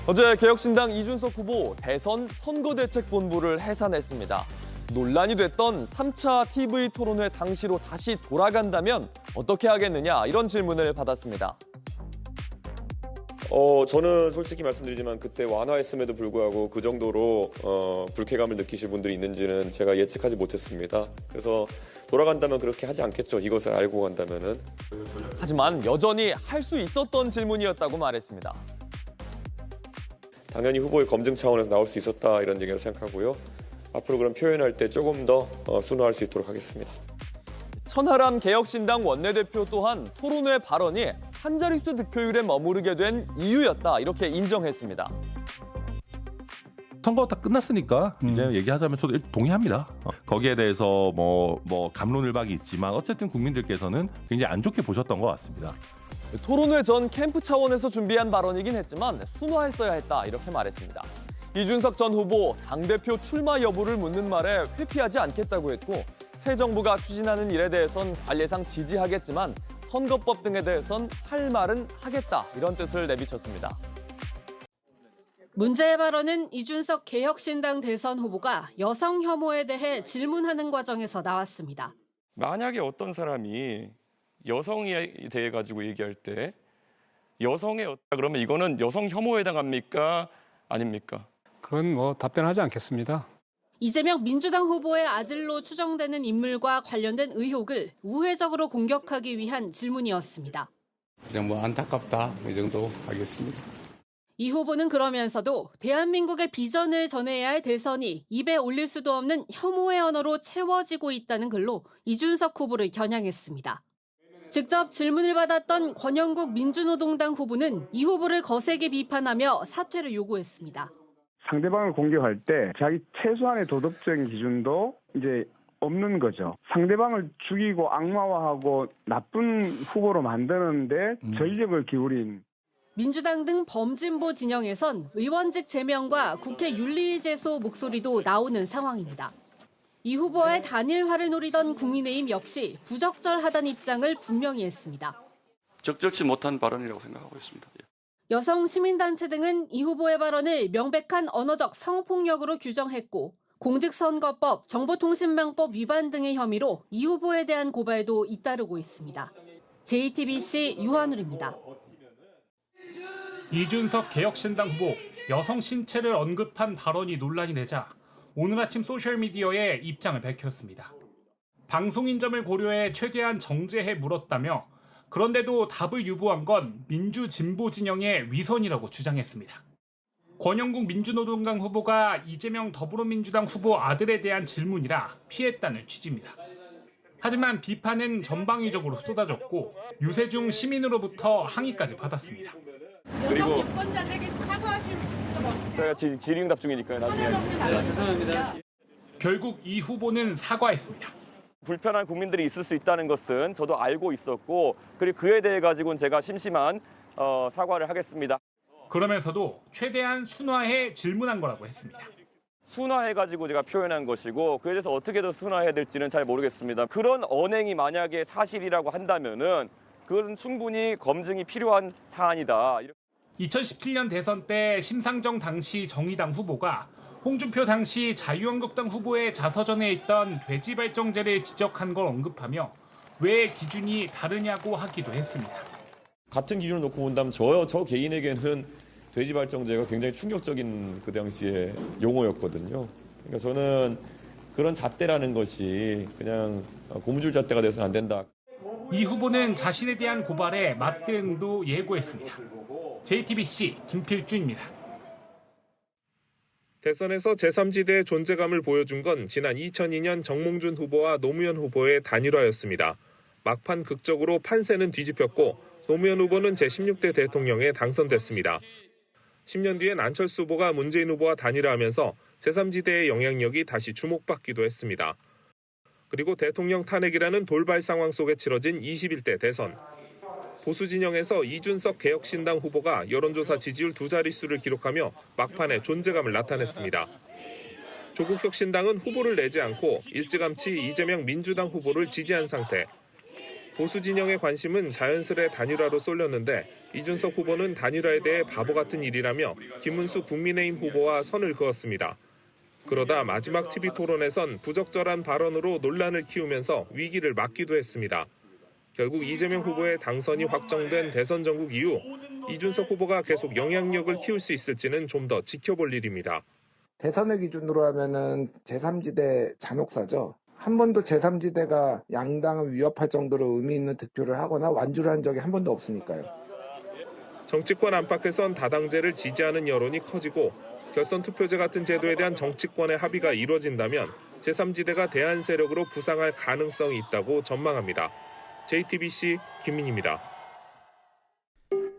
어제 개혁신당 이준석 후보 대선 선거대책본부를 해산했습니다. 논란이 됐던 3차 TV 토론회 당시로 다시 돌아간다면 어떻게 하겠느냐 이런 질문을 받았습니다. 저는 솔직히 말씀드리지만 그때 완화했음에도 불구하고 그 정도로 불쾌감을 느끼실 분들이 있는지는 제가 예측하지 못했습니다. 그래서 돌아간다면 그렇게 하지 않겠죠. 이것을 알고 간다면은. 하지만 여전히 할 수 있었던 질문이었다고 말했습니다. 당연히 후보의 검증 차원에서 나올 수 있었다 이런 얘기를 생각하고요. 앞으로 그럼 표현할 때 조금 더 순화할 수 있도록 하겠습니다. 천하람 개혁신당 원내대표 또한 토론회 발언이 한 자릿수 득표율에 머무르게 된 이유였다 이렇게 인정했습니다. 선거 다 끝났으니까 이제 얘기하자면 저도 동의합니다. 거기에 대해서 뭐 갑론을박이 있지만 어쨌든 국민들께서는 굉장히 안 좋게 보셨던 것 같습니다. 토론회 전 캠프 차원에서 준비한 발언이긴 했지만 순화했어야 했다 이렇게 말했습니다. 이준석 전 후보 당대표 출마 여부를 묻는 말에 회피하지 않겠다고 했고 새 정부가 추진하는 일에 대해선 관례상 지지하겠지만 선거법 등에 대해선 할 말은 하겠다 이런 뜻을 내비쳤습니다. 문제의 발언은 이준석 개혁신당 대선 후보가 여성 혐오에 대해 질문하는 과정에서 나왔습니다. 만약에 어떤 사람이 여성에 대해 가지고 얘기할 때 여성의 그러면 이거는 여성 혐오에 해당합니까? 아닙니까? 그건 뭐 답변하지 않겠습니다. 이재명 민주당 후보의 아들로 추정되는 인물과 관련된 의혹을 우회적으로 공격하기 위한 질문이었습니다. 그냥 뭐 안타깝다 이 정도 하겠습니다. 이 후보는 그러면서도 대한민국의 비전을 전해야 할 대선이 입에 올릴 수도 없는 혐오의 언어로 채워지고 있다는 글로 이준석 후보를 겨냥했습니다. 직접 질문을 받았던 권영국 민주노동당 후보는 이 후보를 거세게 비판하며 사퇴를 요구했습니다. 상대방을 공격할 때 자기 최소한의 도덕적인 기준도 이제 없는 거죠. 상대방을 죽이고 악마화하고 나쁜 후보로 만드는데 전력을 기울인. 민주당 등 범진보 진영에선 의원직 제명과 국회 윤리위 제소 목소리도 나오는 상황입니다. 이 후보와의 단일화를 노리던 국민의힘 역시 부적절하다는 입장을 분명히 했습니다. 적절치 못한 발언이라고 생각하고 있습니다. 여성 시민단체 등은 이 후보의 발언을 명백한 언어적 성폭력으로 규정했고 공직선거법, 정보통신망법 위반 등의 혐의로 이 후보에 대한 고발도 잇따르고 있습니다. JTBC 유한울입니다. 이준석 개혁신당 후보 여성 신체를 언급한 발언이 논란이 되자 오늘 아침 소셜미디어에 입장을 밝혔습니다. 방송인 점을 고려해 최대한 정제해 물었다며 그런데도 답을 유보한 건 민주진보 진영의 위선이라고 주장했습니다. 권영국 민주노동당 후보가 이재명 더불어민주당 후보 아들에 대한 질문이라 피했다는 취지입니다. 하지만 비판은 전방위적으로 쏟아졌고 유세중 시민으로부터 항의까지 받았습니다. 그리고 유권자들에게 사과하실 것 없으세요? 제가 질의응답 중이니까요. 나중에. 죄송합니다. 결국 이 후보는 사과했습니다. 불편한 국민들이 있을 수 있다는 것은 저도 알고 있었고 그리고 그에 대해 가지고는 제가 심심한 사과를 하겠습니다. 그러면서도 최대한 순화해 질문한 거라고 했습니다. 순화해가지고 제가 표현한 것이고 그에 대해서 어떻게 더 순화해야 될지는 잘 모르겠습니다. 그런 언행이 만약에 사실이라고 한다면은 그것은 충분히 검증이 필요한 사안이다. 2017년 대선 때 심상정 당시 정의당 후보가 홍준표 당시 자유한국당 후보의 자서전에 있던 돼지발정제를 지적한 걸 언급하며 왜 기준이 다르냐고 하기도 했습니다. 같은 기준을 놓고 본다면 저 개인에게는 돼지발정제가 굉장히 충격적인 그 당시에 용어였거든요. 그러니까 저는 그런 잣대라는 것이 그냥 고무줄 잣대가 돼서는 안 된다. 이 후보는 자신에 대한 고발에 맞대응도 예고했습니다. JTBC 김필준입니다. 대선에서 제3지대의 존재감을 보여준 건 지난 2002년 정몽준 후보와 노무현 후보의 단일화였습니다. 막판 극적으로 판세는 뒤집혔고 노무현 후보는 제16대 대통령에 당선됐습니다. 10년 뒤엔 안철수 후보가 문재인 후보와 단일화하면서 제3지대의 영향력이 다시 주목받기도 했습니다. 그리고 대통령 탄핵이라는 돌발 상황 속에 치러진 21대 대선. 보수 진영에서 이준석 개혁신당 후보가 여론조사 지지율 두 자릿수를 기록하며 막판에 존재감을 나타냈습니다. 조국혁신당은 후보를 내지 않고 일찌감치 이재명 민주당 후보를 지지한 상태. 보수 진영의 관심은 자연스레 단일화로 쏠렸는데 이준석 후보는 단일화에 대해 바보 같은 일이라며 김문수 국민의힘 후보와 선을 그었습니다. 그러다 마지막 TV 토론에선 부적절한 발언으로 논란을 키우면서 위기를 맞기도 했습니다. 결국 이재명 후보의 당선이 확정된 대선 전국 이후 이준석 후보가 계속 영향력을 키울 수 있을지는 좀 더 지켜볼 일입니다. 대선을 기준으로 하면은 제3지대 잔혹사죠. 한 번도 제3지대가 양당을 위협할 정도로 의미 있는 득표를 하거나 완주를 한 적이 한 번도 없으니까요. 정치권 안팎에선 다당제를 지지하는 여론이 커지고 결선 투표제 같은 제도에 대한 정치권의 합의가 이루어진다면 제3지대가 대안 세력으로 부상할 가능성이 있다고 전망합니다. JTBC 김민희입니다.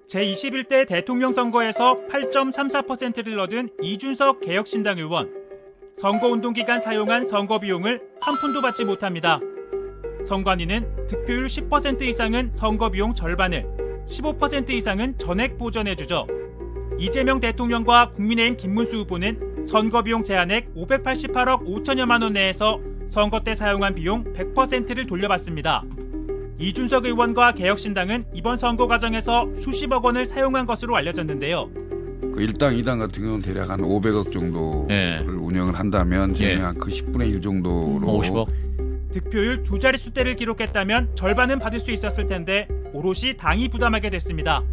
제21대 대통령 선거에서 8.34%를 얻은 이준석 개혁신당 의원. 선거운동 기간 사용한 선거 비용을 한 푼도 받지 못합니다. 선관위는 득표율 10% 이상은 선거 비용 절반을, 15% 이상은 전액 보전해주죠. 이재명 대통령과 국민의힘 김문수 후보는 선거 비용 제한액 588억 5천여만 원 내에서 선거 때 사용한 비용 100%를 돌려받습니다. 이준석 의원과 개혁신당은 이번 선거 과정에서 수십억 원을 사용한 것으로 알려졌는데요. 그 1당, 2당 같은 경우는 대략 한 500억 정도를 운영을 한다면 저희는 한 그 10분의 1 정도로 50억. 득표율 두 자릿수대를 기록했다면 절반은 받을 수 있었을 텐데 오롯이 당이 부담하게 됐습니다.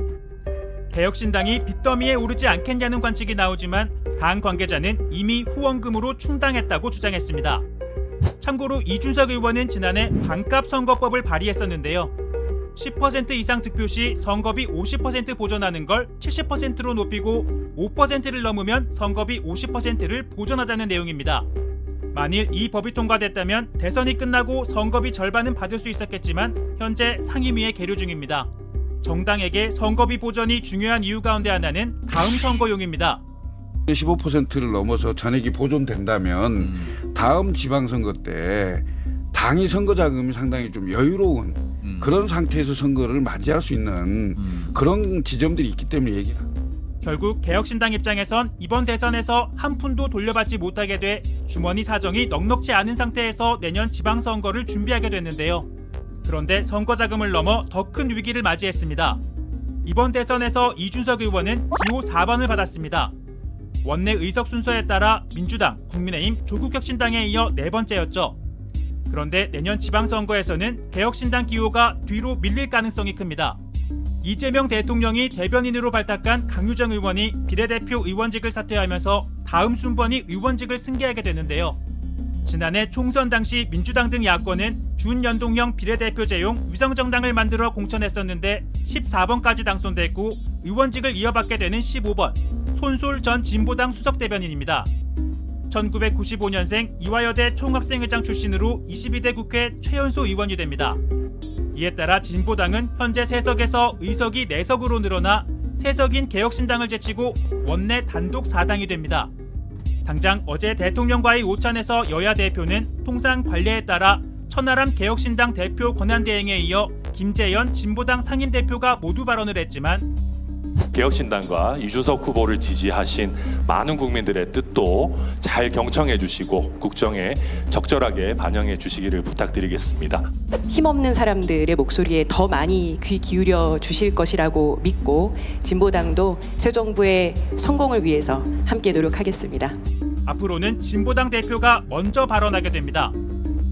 개혁신당이 빚더미에 오르지 않겠냐는 관측이 나오지만 당 관계자는 이미 후원금으로 충당했다고 주장했습니다. 참고로 이준석 의원은 지난해 반값 선거법을 발의했었는데요. 10% 이상 득표 시 선거비 50% 보전하는 걸 70%로 높이고 5%를 넘으면 선거비 50%를 보전하자는 내용입니다. 만일 이 법이 통과됐다면 대선이 끝나고 선거비 절반은 받을 수 있었겠지만 현재 상임위에 계류 중입니다. 정당에게 선거비 보전이 중요한 이유 가운데 하나는 다음 선거용입니다. 15%를 넘어서 전액이 보존된다면 다음 지방선거 때 당이 선거 자금이 상당히 좀 여유로운 그런 상태에서 선거를 맞이할 수 있는 그런 지점들이 있기 때문에 얘기를 합니다. 결국 개혁신당 입장에선 이번 대선에서 한 푼도 돌려받지 못하게 돼 주머니 사정이 넉넉지 않은 상태에서 내년 지방선거를 준비하게 됐는데요. 그런데 선거 자금을 넘어 더 큰 위기를 맞이했습니다. 이번 대선에서 이준석 의원은 기호 4번을 받았습니다. 원내 의석 순서에 따라 민주당, 국민의힘, 조국혁신당에 이어 네 번째였죠. 그런데 내년 지방선거에서는 개혁신당 기호가 뒤로 밀릴 가능성이 큽니다. 이재명 대통령이 대변인으로 발탁한 강유정 의원이 비례대표 의원직을 사퇴하면서 다음 순번이 의원직을 승계하게 되는데요. 지난해 총선 당시 민주당 등 야권은 준연동형 비례대표제용 위성정당을 만들어 공천했었는데 14번까지 당선됐고 의원직을 이어받게 되는 15번 손솔 전 진보당 수석대변인입니다. 1995년생 이화여대 총학생회장 출신으로 22대 국회 최연소 의원이 됩니다. 이에 따라 진보당은 현재 3석에서 의석이 4석으로 늘어나 3석인 개혁신당을 제치고 원내 단독 4당이 됩니다. 당장 어제 대통령과의 오찬에서 여야 대표는 통상 관례에 따라 천하람 개혁신당 대표 권한대행에 이어 김재현 진보당 상임대표가 모두 발언을 했지만 개혁신당과 이준석 후보를 지지하신 많은 국민들의 뜻도 잘 경청해 주시고 국정에 적절하게 반영해 주시기를 부탁드리겠습니다. 힘없는 사람들의 목소리에 더 많이 귀 기울여 주실 것이라고 믿고 진보당도 새 정부의 성공을 위해서 함께 노력하겠습니다. 앞으로는 진보당 대표가 먼저 발언하게 됩니다.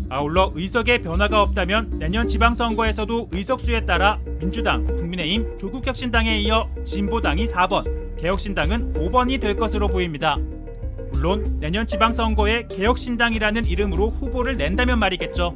아울러 의석에 변화가 없다면 내년 지방선거에서도 의석수에 따라 민주당, 국민의힘, 조국혁신당에 이어 진보당이 4번, 개혁신당은 5번이 될 것으로 보입니다. 물론 내년 지방선거에 개혁신당이라는 이름으로 후보를 낸다면 말이겠죠.